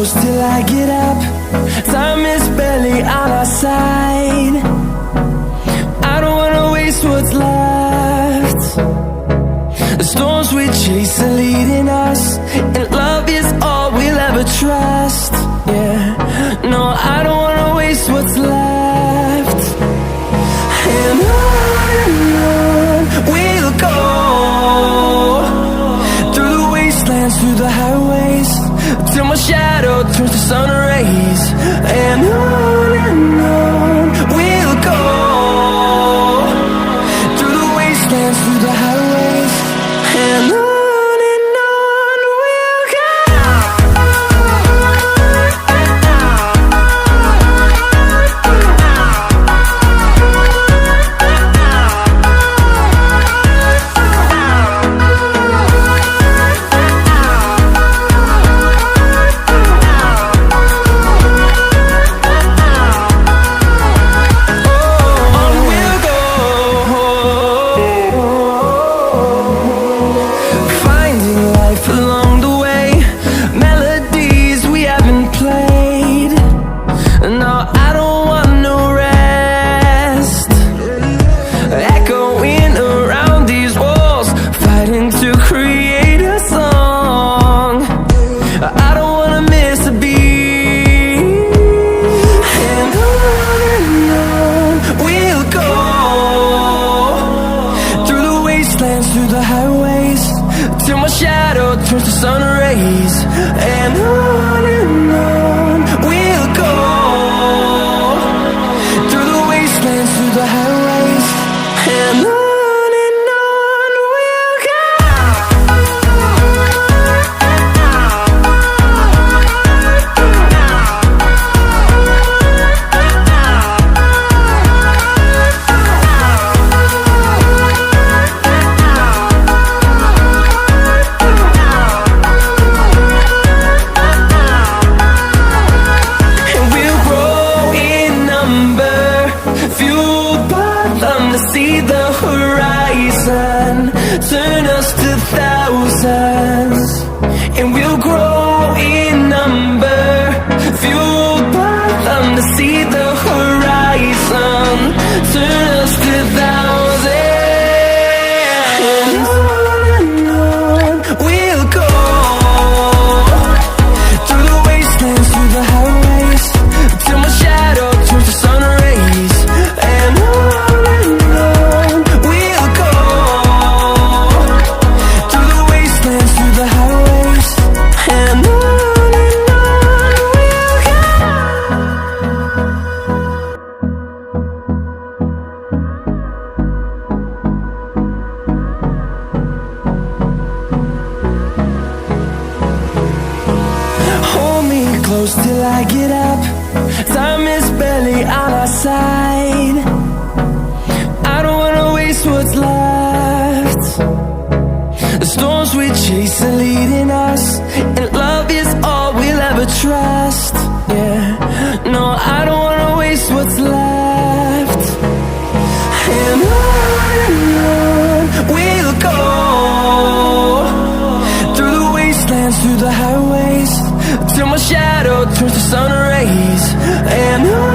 close till I get up. Time is barely on our side. I don't wanna waste what's left. The storms we chase are leading us, and love is all we'll ever trust. Yeah, no, I don't wanna waste what's left. And on we'll go, through the wastelands, through the highways, till my shadow turns to sun rays. And on we'll go, through the wastelands, through the highways, and on we'll go. Through the highways, till my shadow turns to sun rays. And on we'll go, through the wastelands, through the highways, and on we'll go. See the horizon, turn us to thousands, and we'll grow in number, fueled by them. To see the horizon, turn us to thousands, and on we'll go, through the wastelands, through the highways, till my shadow turns to sun rays. And close till I get up. Time is barely on our side. I don't wanna waste what's left. The storms we chase are leading us, and love is all we'll ever trust. Yeah, no, I don't wanna waste what's left. And on we'll go, through the wastelands, through the highways, till my shadow turns to sun rays. And on